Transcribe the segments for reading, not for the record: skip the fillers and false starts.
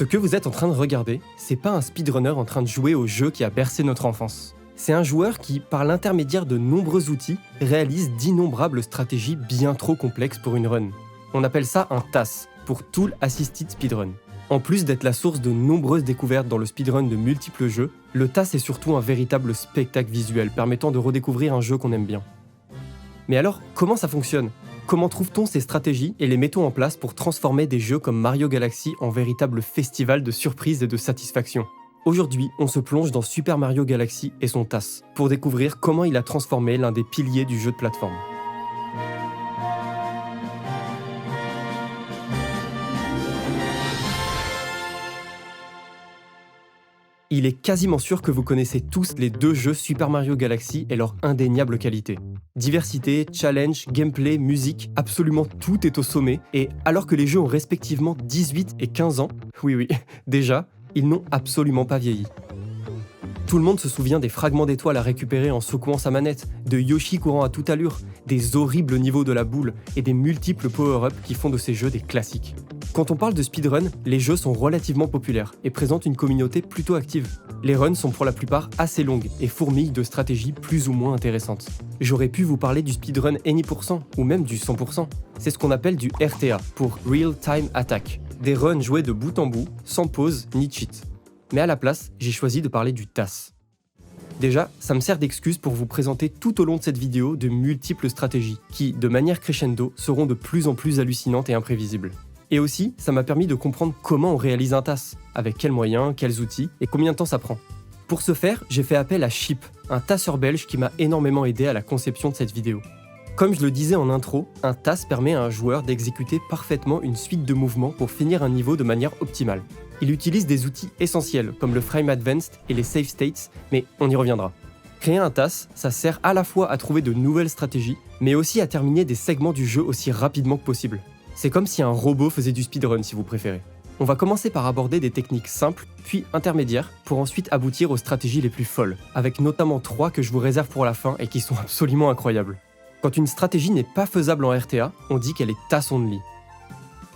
Ce que vous êtes en train de regarder, c'est pas un speedrunner en train de jouer au jeu qui a bercé notre enfance. C'est un joueur qui, par l'intermédiaire de nombreux outils, réalise d'innombrables stratégies bien trop complexes pour une run. On appelle ça un TAS, pour Tool Assisted Speedrun. En plus d'être la source de nombreuses découvertes dans le speedrun de multiples jeux, le TAS est surtout un véritable spectacle visuel permettant de redécouvrir un jeu qu'on aime bien. Mais alors, comment ça fonctionne ? Comment trouve-t-on ces stratégies et les mettons en place pour transformer des jeux comme Mario Galaxy en véritable festival de surprises et de satisfaction ? Aujourd'hui, on se plonge dans Super Mario Galaxy et son TAS, pour découvrir comment il a transformé l'un des piliers du jeu de plateforme. Il est quasiment sûr que vous connaissez tous les deux jeux Super Mario Galaxy et leur indéniable qualité. Diversité, challenge, gameplay, musique, absolument tout est au sommet, et alors que les jeux ont respectivement 18 et 15 ans, oui, déjà, ils n'ont absolument pas vieilli. Tout le monde se souvient des fragments d'étoiles à récupérer en secouant sa manette, de Yoshi courant à toute allure, des horribles niveaux de la boule et des multiples power-ups qui font de ces jeux des classiques. Quand on parle de speedrun, les jeux sont relativement populaires et présentent une communauté plutôt active. Les runs sont pour la plupart assez longues et fourmillent de stratégies plus ou moins intéressantes. J'aurais pu vous parler du speedrun Any% ou même du 100%. C'est ce qu'on appelle du RTA, pour Real Time Attack. Des runs joués de bout en bout, sans pause ni cheat. Mais à la place, j'ai choisi de parler du TAS. Déjà, ça me sert d'excuse pour vous présenter tout au long de cette vidéo de multiples stratégies qui, de manière crescendo, seront de plus en plus hallucinantes et imprévisibles. Et aussi, ça m'a permis de comprendre comment on réalise un TAS, avec quels moyens, quels outils et combien de temps ça prend. Pour ce faire, j'ai fait appel à Chip, un tasseur belge qui m'a énormément aidé à la conception de cette vidéo. Comme je le disais en intro, un TAS permet à un joueur d'exécuter parfaitement une suite de mouvements pour finir un niveau de manière optimale. Il utilise des outils essentiels comme le Frame Advanced et les Save States, mais on y reviendra. Créer un TAS, ça sert à la fois à trouver de nouvelles stratégies, mais aussi à terminer des segments du jeu aussi rapidement que possible. C'est comme si un robot faisait du speedrun si vous préférez. On va commencer par aborder des techniques simples, puis intermédiaires, pour ensuite aboutir aux stratégies les plus folles, avec notamment 3 que je vous réserve pour la fin et qui sont absolument incroyables. Quand une stratégie n'est pas faisable en RTA, on dit qu'elle est TAS only.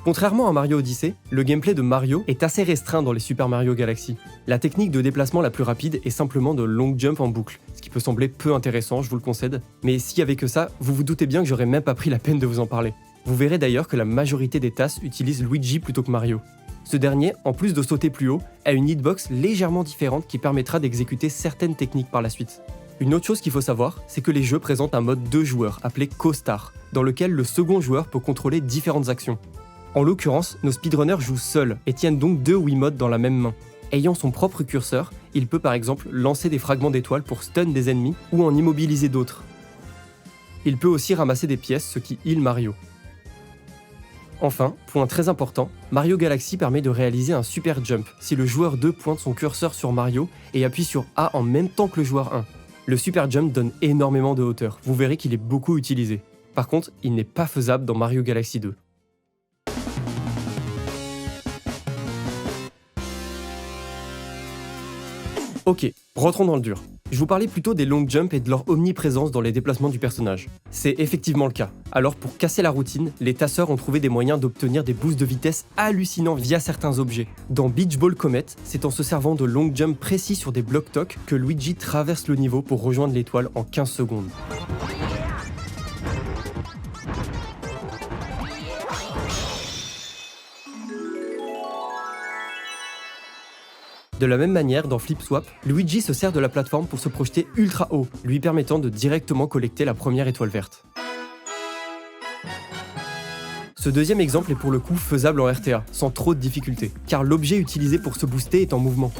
Contrairement à Mario Odyssey, le gameplay de Mario est assez restreint dans les Super Mario Galaxy. La technique de déplacement la plus rapide est simplement de long jump en boucle, ce qui peut sembler peu intéressant, je vous le concède, mais s'il y avait que ça, vous vous doutez bien que j'aurais même pas pris la peine de vous en parler. Vous verrez d'ailleurs que la majorité des TAS utilisent Luigi plutôt que Mario. Ce dernier, en plus de sauter plus haut, a une hitbox légèrement différente qui permettra d'exécuter certaines techniques par la suite. Une autre chose qu'il faut savoir, c'est que les jeux présentent un mode 2 joueurs appelé Co-Star, dans lequel le second joueur peut contrôler différentes actions. En l'occurrence, nos speedrunners jouent seuls et tiennent donc 2 Wiimotes dans la même main. Ayant son propre curseur, il peut par exemple lancer des fragments d'étoiles pour stun des ennemis ou en immobiliser d'autres. Il peut aussi ramasser des pièces, ce qui heal Mario. Enfin, point très important, Mario Galaxy permet de réaliser un super jump si le joueur 2 pointe son curseur sur Mario et appuie sur A en même temps que le joueur 1. Le super jump donne énormément de hauteur, vous verrez qu'il est beaucoup utilisé. Par contre, il n'est pas faisable dans Mario Galaxy 2. Ok, rentrons dans le dur. Je vous parlais plutôt des long jumps et de leur omniprésence dans les déplacements du personnage. C'est effectivement le cas. Alors pour casser la routine, les tasseurs ont trouvé des moyens d'obtenir des boosts de vitesse hallucinants via certains objets. Dans Beach Ball Comet, c'est en se servant de long jumps précis sur des blocs toc que Luigi traverse le niveau pour rejoindre l'étoile en 15 secondes. De la même manière, dans Flip Swap, Luigi se sert de la plateforme pour se projeter ultra haut, lui permettant de directement collecter la première étoile verte. Ce deuxième exemple est pour le coup faisable en RTA, sans trop de difficultés, car l'objet utilisé pour se booster est en mouvement.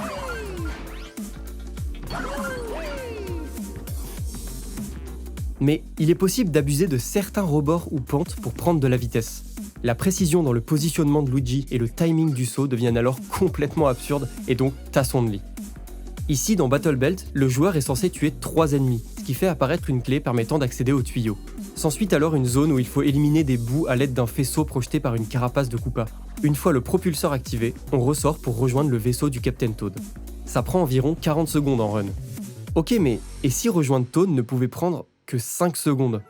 Mais il est possible d'abuser de certains rebords ou pentes pour prendre de la vitesse. La précision dans le positionnement de Luigi et le timing du saut deviennent alors complètement absurdes et donc TAS only. Ici, dans Battle Belt, le joueur est censé tuer 3 ennemis, ce qui fait apparaître une clé permettant d'accéder au tuyau. S'ensuit alors une zone où il faut éliminer des bouts à l'aide d'un faisceau projeté par une carapace de Koopa. Une fois le propulseur activé, on ressort pour rejoindre le vaisseau du Captain Toad. Ça prend environ 40 secondes en run. Ok, mais et si rejoindre Toad ne pouvait prendre que 5 secondes ?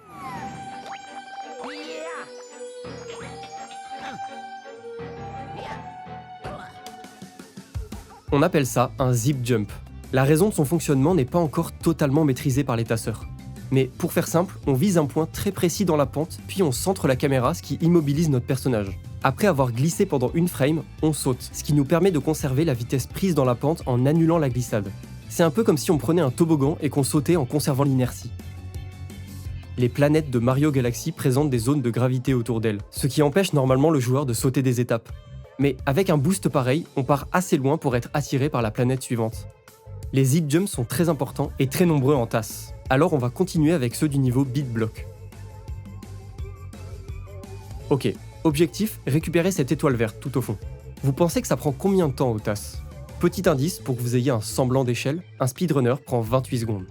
On appelle ça un zip jump. La raison de son fonctionnement n'est pas encore totalement maîtrisée par les tasseurs. Mais pour faire simple, on vise un point très précis dans la pente, puis on centre la caméra, ce qui immobilise notre personnage. Après avoir glissé pendant une frame, on saute, ce qui nous permet de conserver la vitesse prise dans la pente en annulant la glissade. C'est un peu comme si on prenait un toboggan et qu'on sautait en conservant l'inertie. Les planètes de Mario Galaxy présentent des zones de gravité autour d'elles, ce qui empêche normalement le joueur de sauter des étapes. Mais avec un boost pareil, on part assez loin pour être attiré par la planète suivante. Les zip jumps sont très importants et très nombreux en tasse. Alors on va continuer avec ceux du niveau beat block. Ok, objectif, récupérer cette étoile verte tout au fond. Vous pensez que ça prend combien de temps aux tasses? Petit indice pour que vous ayez un semblant d'échelle, un speedrunner prend 28 secondes.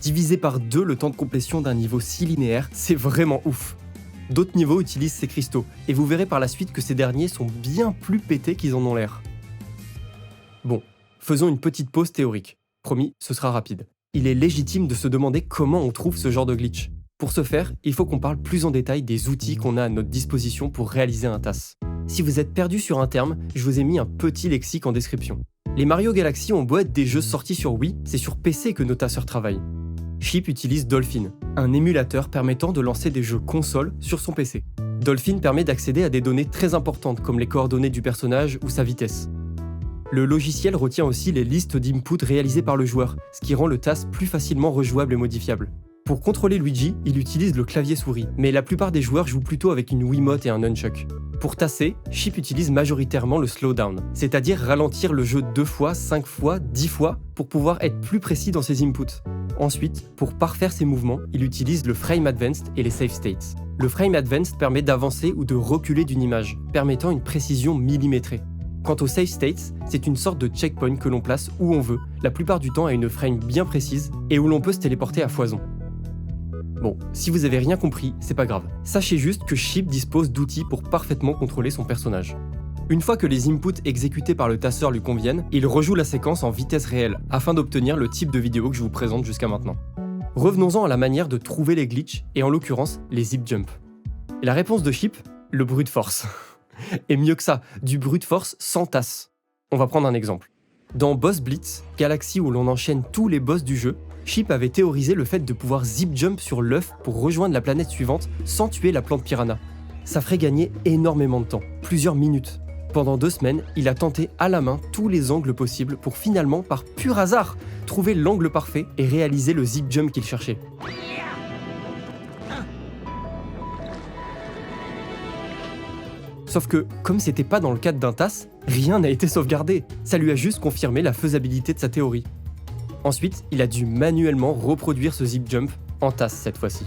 Divisé par 2 le temps de complétion d'un niveau si linéaire, c'est vraiment ouf. D'autres niveaux utilisent ces cristaux, et vous verrez par la suite que ces derniers sont bien plus pétés qu'ils en ont l'air. Bon, faisons une petite pause théorique. Promis, ce sera rapide. Il est légitime de se demander comment on trouve ce genre de glitch. Pour ce faire, il faut qu'on parle plus en détail des outils qu'on a à notre disposition pour réaliser un TAS. Si vous êtes perdu sur un terme, je vous ai mis un petit lexique en description. Les Mario Galaxy ont beau être des jeux sortis sur Wii, c'est sur PC que nos tasseurs travaillent. Chip utilise Dolphin, un émulateur permettant de lancer des jeux console sur son PC. Dolphin permet d'accéder à des données très importantes comme les coordonnées du personnage ou sa vitesse. Le logiciel retient aussi les listes d'input réalisées par le joueur, ce qui rend le TAS plus facilement rejouable et modifiable. Pour contrôler Luigi, il utilise le clavier-souris, mais la plupart des joueurs jouent plutôt avec une Wiimote et un nunchuck. Pour tasser, Chip utilise majoritairement le slowdown, c'est-à-dire ralentir le jeu 2 fois, 5 fois, 10 fois pour pouvoir être plus précis dans ses inputs. Ensuite, pour parfaire ses mouvements, il utilise le frame advanced et les save states. Le frame advanced permet d'avancer ou de reculer d'une image, permettant une précision millimétrée. Quant aux save states, c'est une sorte de checkpoint que l'on place où on veut, la plupart du temps à une frame bien précise et où l'on peut se téléporter à foison. Bon, si vous avez rien compris, c'est pas grave. Sachez juste que Chip dispose d'outils pour parfaitement contrôler son personnage. Une fois que les inputs exécutés par le tasseur lui conviennent, il rejoue la séquence en vitesse réelle, afin d'obtenir le type de vidéo que je vous présente jusqu'à maintenant. Revenons-en à la manière de trouver les glitches, et en l'occurrence, les zip jumps. Et la réponse de Chip, le brute force. Et mieux que ça, du brute force sans tasse. On va prendre un exemple. Dans Boss Blitz, galaxie où l'on enchaîne tous les boss du jeu, Chip avait théorisé le fait de pouvoir zip jump sur l'œuf pour rejoindre la planète suivante sans tuer la plante piranha. Ça ferait gagner énormément de temps, plusieurs minutes. Pendant 2 semaines, il a tenté à la main tous les angles possibles pour finalement, par pur hasard, trouver l'angle parfait et réaliser le zip jump qu'il cherchait. Sauf que, comme c'était pas dans le cadre d'un TAS, rien n'a été sauvegardé. Ça lui a juste confirmé la faisabilité de sa théorie. Ensuite, il a dû manuellement reproduire ce zip jump en TAS cette fois-ci.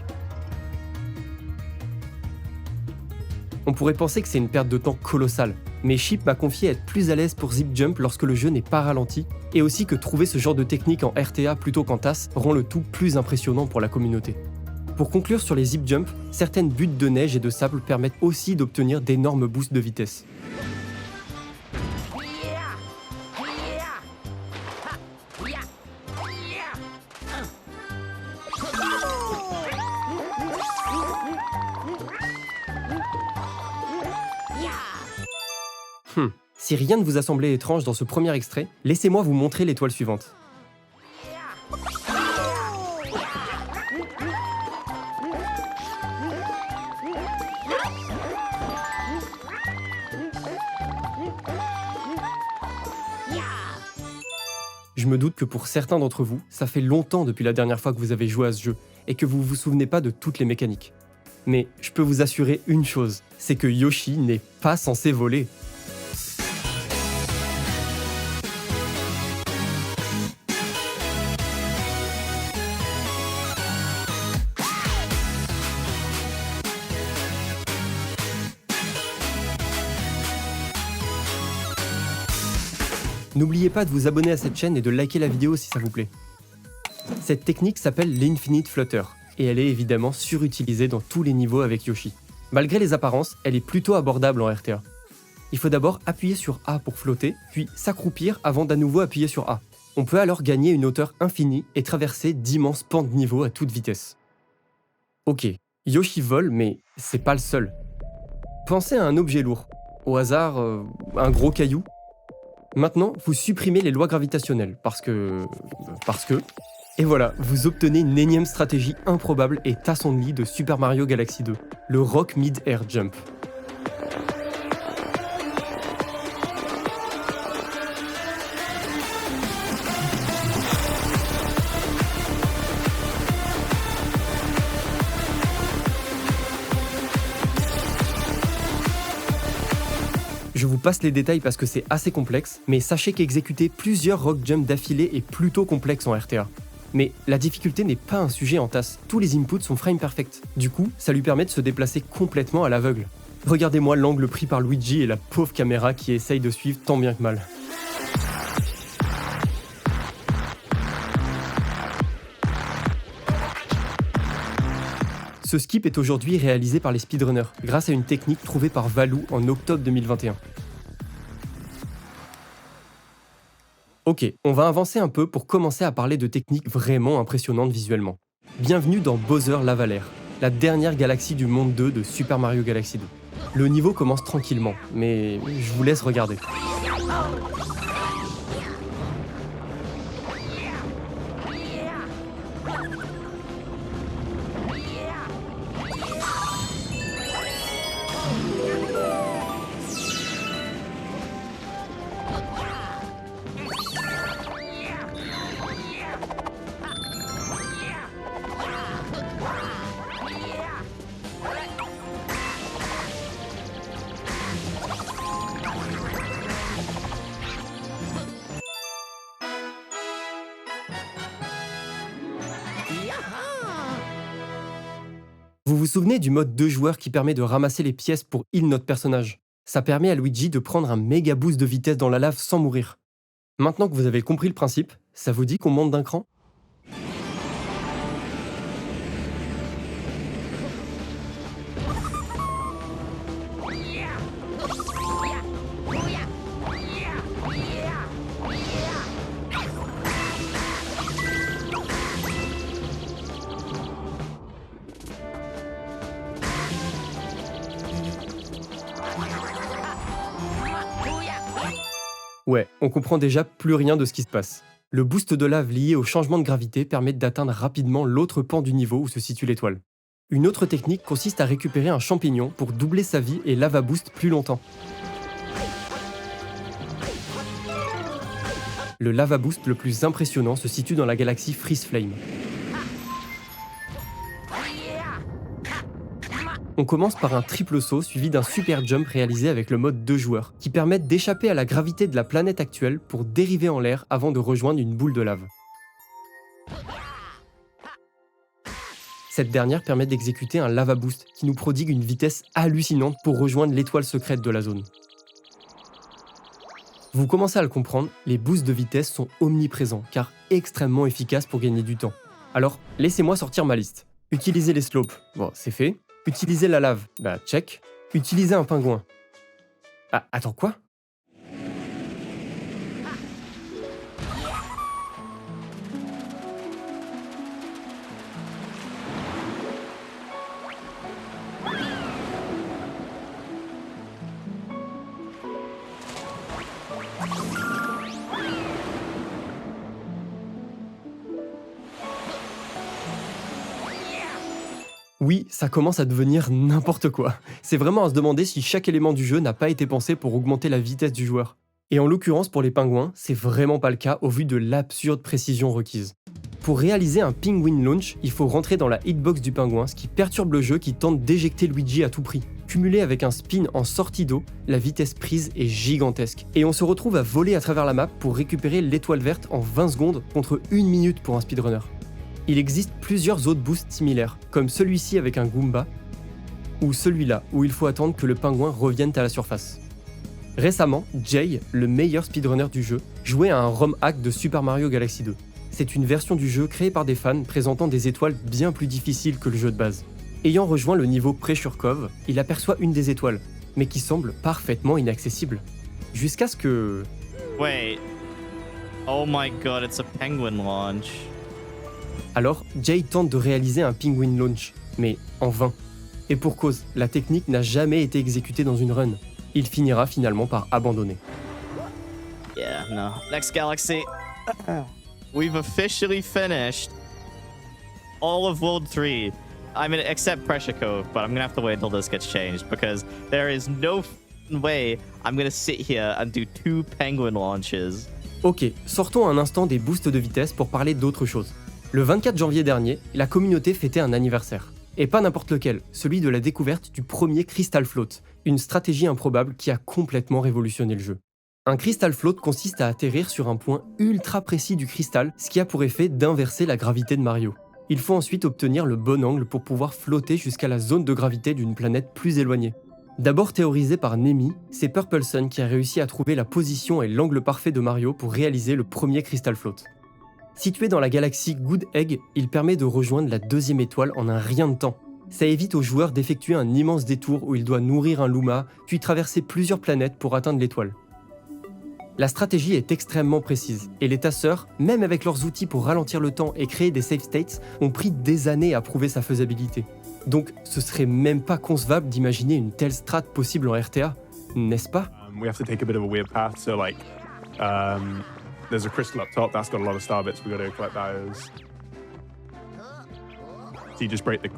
On pourrait penser que c'est une perte de temps colossale, mais Chip m'a confié être plus à l'aise pour zip jump lorsque le jeu n'est pas ralenti, et aussi que trouver ce genre de technique en RTA plutôt qu'en TAS rend le tout plus impressionnant pour la communauté. Pour conclure sur les zip jumps, certaines buttes de neige et de sable permettent aussi d'obtenir d'énormes boosts de vitesse. Si rien ne vous a semblé étrange dans ce premier extrait, laissez-moi vous montrer l'étoile suivante. Je me doute que pour certains d'entre vous, ça fait longtemps depuis la dernière fois que vous avez joué à ce jeu et que vous vous souvenez pas de toutes les mécaniques. Mais je peux vous assurer une chose, c'est que Yoshi n'est pas censé voler. N'oubliez pas de vous abonner à cette chaîne et de liker la vidéo si ça vous plaît. Cette technique s'appelle l'Infinite Flutter, et elle est évidemment surutilisée dans tous les niveaux avec Yoshi. Malgré les apparences, elle est plutôt abordable en RTA. Il faut d'abord appuyer sur A pour flotter, puis s'accroupir avant d'à nouveau appuyer sur A. On peut alors gagner une hauteur infinie et traverser d'immenses pans de niveau à toute vitesse. Ok, Yoshi vole, mais c'est pas le seul. Pensez à un objet lourd. Au hasard, un gros caillou. Maintenant, vous supprimez les lois gravitationnelles, parce que... Et voilà, vous obtenez une énième stratégie improbable et tasson de lit de Super Mario Galaxy 2, le Rock Mid-Air Jump. Je vous passe les détails parce que c'est assez complexe, mais sachez qu'exécuter plusieurs rock jumps d'affilée est plutôt complexe en RTA. Mais la difficulté n'est pas un sujet en tasse, tous les inputs sont frame perfect. Du coup, ça lui permet de se déplacer complètement à l'aveugle. Regardez-moi l'angle pris par Luigi et la pauvre caméra qui essaye de suivre tant bien que mal. Ce skip est aujourd'hui réalisé par les speedrunners, grâce à une technique trouvée par Valou en octobre 2021. Ok, on va avancer un peu pour commencer à parler de techniques vraiment impressionnantes visuellement. Bienvenue dans Bowser Lavalair, la dernière galaxie du monde 2 de Super Mario Galaxy 2. Le niveau commence tranquillement, mais je vous laisse regarder. Vous vous souvenez du mode 2 joueurs qui permet de ramasser les pièces pour heal notre personnage? Ça permet à Luigi de prendre un méga boost de vitesse dans la lave sans mourir. Maintenant que vous avez compris le principe, ça vous dit qu'on monte d'un cran? Ouais, on comprend déjà plus rien de ce qui se passe. Le boost de lave lié au changement de gravité permet d'atteindre rapidement l'autre pan du niveau où se situe l'étoile. Une autre technique consiste à récupérer un champignon pour doubler sa vie et lava boost plus longtemps. Le lava boost le plus impressionnant se situe dans la galaxie Freeze Flame. On commence par un triple saut suivi d'un super jump réalisé avec le mode 2 joueurs, qui permettent d'échapper à la gravité de la planète actuelle pour dériver en l'air avant de rejoindre une boule de lave. Cette dernière permet d'exécuter un lava boost qui nous prodigue une vitesse hallucinante pour rejoindre l'étoile secrète de la zone. Vous commencez à le comprendre, les boosts de vitesse sont omniprésents car extrêmement efficaces pour gagner du temps. Alors, laissez-moi sortir ma liste. Utiliser les slopes, bon, c'est fait. Utiliser la lave, bah check. Utiliser un pingouin. Ah, attends, quoi? Oui, ça commence à devenir n'importe quoi. C'est vraiment à se demander si chaque élément du jeu n'a pas été pensé pour augmenter la vitesse du joueur. Et en l'occurrence pour les pingouins, c'est vraiment pas le cas au vu de l'absurde précision requise. Pour réaliser un Penguin Launch, il faut rentrer dans la hitbox du pingouin, ce qui perturbe le jeu qui tente d'éjecter Luigi à tout prix. Cumulé avec un spin en sortie d'eau, la vitesse prise est gigantesque. Et on se retrouve à voler à travers la map pour récupérer l'étoile verte en 20 secondes contre 1 minute pour un speedrunner. Il existe plusieurs autres boosts similaires, comme celui-ci avec un Goomba, ou celui-là où il faut attendre que le pingouin revienne à la surface. Récemment, Jay, le meilleur speedrunner du jeu, jouait à un ROM hack de Super Mario Galaxy 2. c'est une version du jeu créée par des fans présentant des étoiles bien plus difficiles que le jeu de base. Ayant rejoint le niveau Pressure Cove, il aperçoit une des étoiles, mais qui semble parfaitement inaccessible. Jusqu'à ce que... Wait. Oh my god, it's a penguin launch. Alors, Jay tente de réaliser un penguin launch, mais en vain. Et pour cause, la technique n'a jamais été exécutée dans une run. Il finira finalement par abandonner. Yeah, no. Next galaxy. We've officially finished all of World 3. I mean, except Pressure Cove, but I'm gonna have to wait until this gets changed because there is no way I'm gonna sit here and do 2 penguin launches. Ok, sortons un instant des boosts de vitesse pour parler d'autre chose. Le 24 janvier dernier, la communauté fêtait un anniversaire. Et pas n'importe lequel, celui de la découverte du premier Crystal Float, une stratégie improbable qui a complètement révolutionné le jeu. Un Crystal Float consiste à atterrir sur un point ultra précis du cristal, ce qui a pour effet d'inverser la gravité de Mario. Il faut ensuite obtenir le bon angle pour pouvoir flotter jusqu'à la zone de gravité d'une planète plus éloignée. D'abord théorisé par Nemi, c'est Purple Sun qui a réussi à trouver la position et l'angle parfait de Mario pour réaliser le premier Crystal Float. Situé dans la galaxie Good Egg, il permet de rejoindre la deuxième étoile en un rien de temps. Ça évite au joueur d'effectuer un immense détour où il doit nourrir un Luma, puis traverser plusieurs planètes pour atteindre l'étoile. La stratégie est extrêmement précise, et les tasseurs, même avec leurs outils pour ralentir le temps et créer des save states, ont pris des années à prouver sa faisabilité. Donc ce serait même pas concevable d'imaginer une telle strat possible en RTA, n'est-ce pas? We have to take a bit of a weird path, so like, there's a crystal up top, that's got a lot of star bits, we gotta collect those. So you just break the...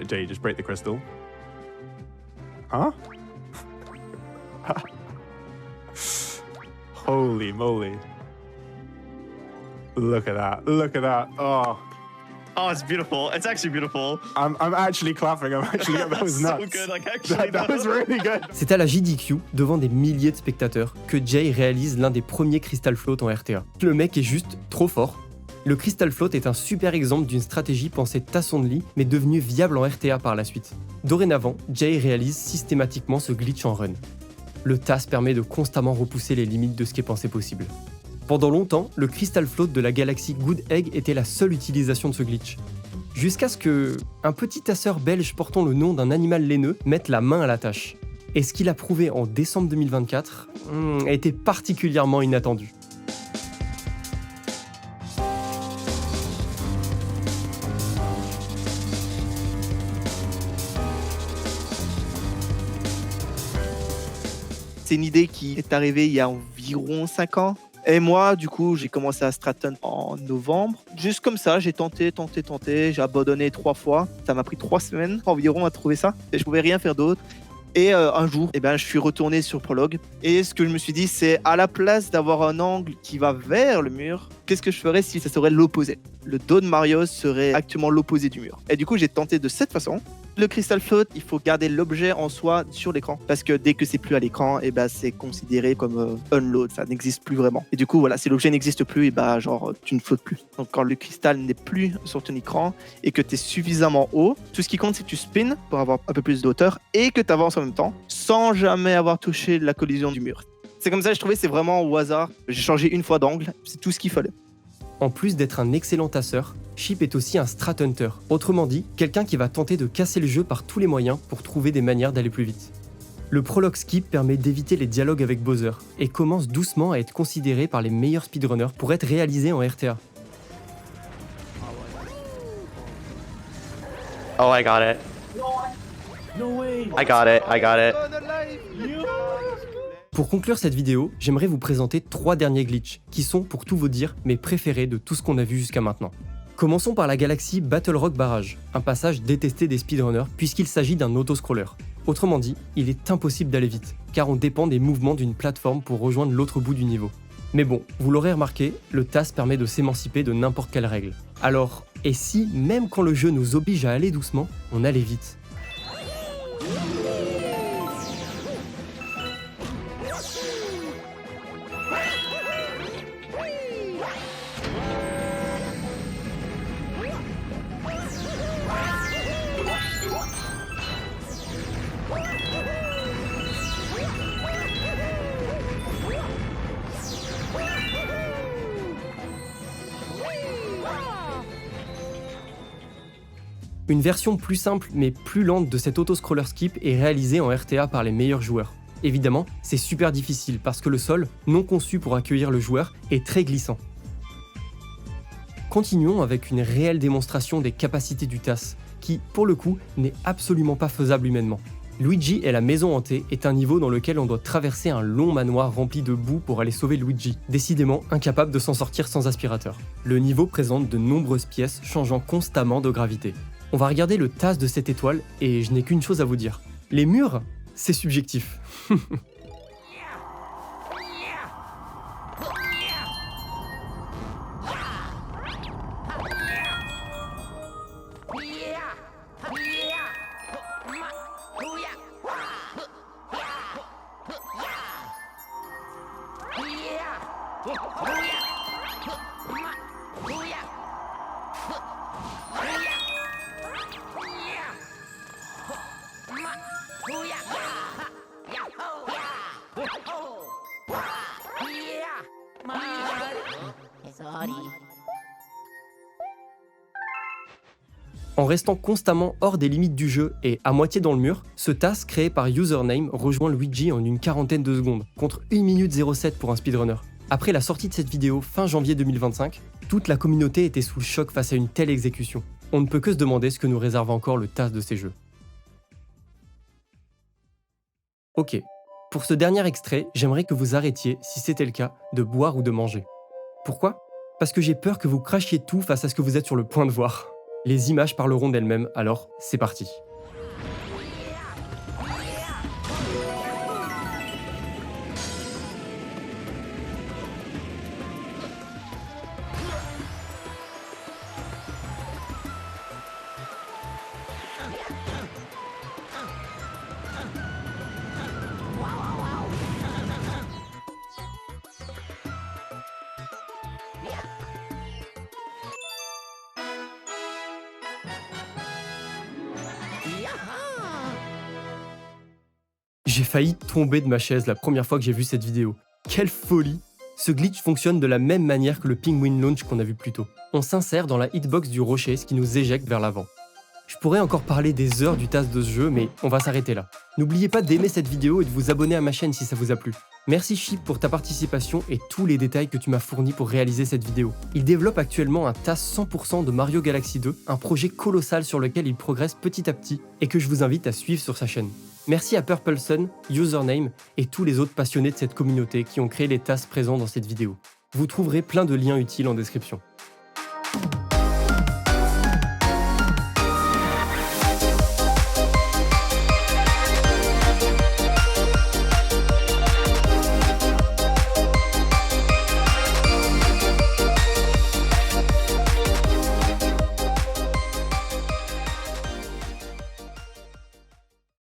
Jay, you just break the crystal? Huh? Holy moly. Look at that, oh. Oh, it's beautiful. It's actually beautiful. I'm actually clapping, that was nuts. So good, like actually. That was really good. C'est à la JDQ, devant des milliers de spectateurs, que Jay réalise l'un des premiers Crystal Float en RTA. Le mec est juste trop fort. Le Crystal Float est un super exemple d'une stratégie pensée tassonly, mais devenue viable en RTA par la suite. Dorénavant, Jay réalise systématiquement ce glitch en run. Le TAS permet de constamment repousser les limites de ce qui est pensé possible. Pendant longtemps, le Crystal Float de la galaxie Good Egg était la seule utilisation de ce glitch. Jusqu'à ce que un petit tasseur belge portant le nom d'un animal laineux mette la main à la tâche. Et ce qu'il a prouvé en décembre 2024 a été particulièrement inattendu. C'est une idée qui est arrivée il y a environ 5 ans. Et moi, du coup, j'ai commencé à Stratton en novembre. Juste comme ça, j'ai tenté. J'ai abandonné 3 fois. Ça m'a pris 3 semaines environ à trouver ça. Et je pouvais rien faire d'autre. Et un jour, je suis retourné sur Prologue. Et ce que je me suis dit, c'est à la place d'avoir un angle qui va vers le mur, qu'est-ce que je ferais si ça serait l'opposé? Le dos de Mario serait actuellement l'opposé du mur. Et du coup, j'ai tenté de cette façon. Le Crystal Float, il faut garder l'objet en soi sur l'écran. Parce que dès que c'est plus à l'écran, c'est considéré comme unload. Ça n'existe plus vraiment. Et du coup, voilà, si l'objet n'existe plus, tu ne flottes plus. Donc quand le cristal n'est plus sur ton écran et que tu es suffisamment haut, tout ce qui compte, c'est que tu spins pour avoir un peu plus d'auteur et que tu avances en même temps sans jamais avoir touché la collision du mur. C'est comme ça que je trouvais, c'est vraiment au hasard. J'ai changé une fois d'angle, c'est tout ce qu'il fallait. En plus d'être un excellent tasseur, Chip est aussi un strat hunter, autrement dit, quelqu'un qui va tenter de casser le jeu par tous les moyens pour trouver des manières d'aller plus vite. Le prologue skip permet d'éviter les dialogues avec Bowser et commence doucement à être considéré par les meilleurs speedrunners pour être réalisé en RTA. Oh, I got it. I got it. Pour conclure cette vidéo, j'aimerais vous présenter 3 derniers glitches, qui sont, pour tout vous dire, mes préférés de tout ce qu'on a vu jusqu'à maintenant. Commençons par la galaxie Battle Rock Barrage, un passage détesté des speedrunners puisqu'il s'agit d'un autoscroller. Autrement dit, il est impossible d'aller vite, car on dépend des mouvements d'une plateforme pour rejoindre l'autre bout du niveau. Mais bon, vous l'aurez remarqué, le TAS permet de s'émanciper de n'importe quelle règle. Alors, et si, même quand le jeu nous oblige à aller doucement, on allait vite? Une version plus simple mais plus lente de cet auto-scroller skip est réalisée en RTA par les meilleurs joueurs. Évidemment, c'est super difficile parce que le sol, non conçu pour accueillir le joueur, est très glissant. Continuons avec une réelle démonstration des capacités du TAS, qui, pour le coup, n'est absolument pas faisable humainement. Luigi et la maison hantée est un niveau dans lequel on doit traverser un long manoir rempli de boue pour aller sauver Luigi, décidément incapable de s'en sortir sans aspirateur. Le niveau présente de nombreuses pièces changeant constamment de gravité. On va regarder le TAS de cette étoile et je n'ai qu'une chose à vous dire. Les murs, c'est subjectif. En restant constamment hors des limites du jeu et à moitié dans le mur, ce TAS créé par Username rejoint Luigi en une quarantaine de secondes, contre 1 minute 07 pour un speedrunner. Après la sortie de cette vidéo fin janvier 2025, toute la communauté était sous le choc face à une telle exécution. On ne peut que se demander ce que nous réserve encore le TAS de ces jeux. Ok, pour ce dernier extrait, j'aimerais que vous arrêtiez, si c'était le cas, de boire ou de manger. Pourquoi ? Parce que j'ai peur que vous crachiez tout face à ce que vous êtes sur le point de voir. Les images parleront d'elles-mêmes, alors c'est parti. J'ai failli tomber de ma chaise la première fois que j'ai vu cette vidéo. Quelle folie! Ce glitch fonctionne de la même manière que le Penguin Launch qu'on a vu plus tôt. On s'insère dans la hitbox du rocher, ce qui nous éjecte vers l'avant. Je pourrais encore parler des heures du TAS de ce jeu, mais on va s'arrêter là. N'oubliez pas d'aimer cette vidéo et de vous abonner à ma chaîne si ça vous a plu. Merci Chip pour ta participation et tous les détails que tu m'as fournis pour réaliser cette vidéo. Il développe actuellement un TAS 100% de Mario Galaxy 2, un projet colossal sur lequel il progresse petit à petit et que je vous invite à suivre sur sa chaîne. Merci à Purple Sun, Username et tous les autres passionnés de cette communauté qui ont créé les TAS présents dans cette vidéo. Vous trouverez plein de liens utiles en description.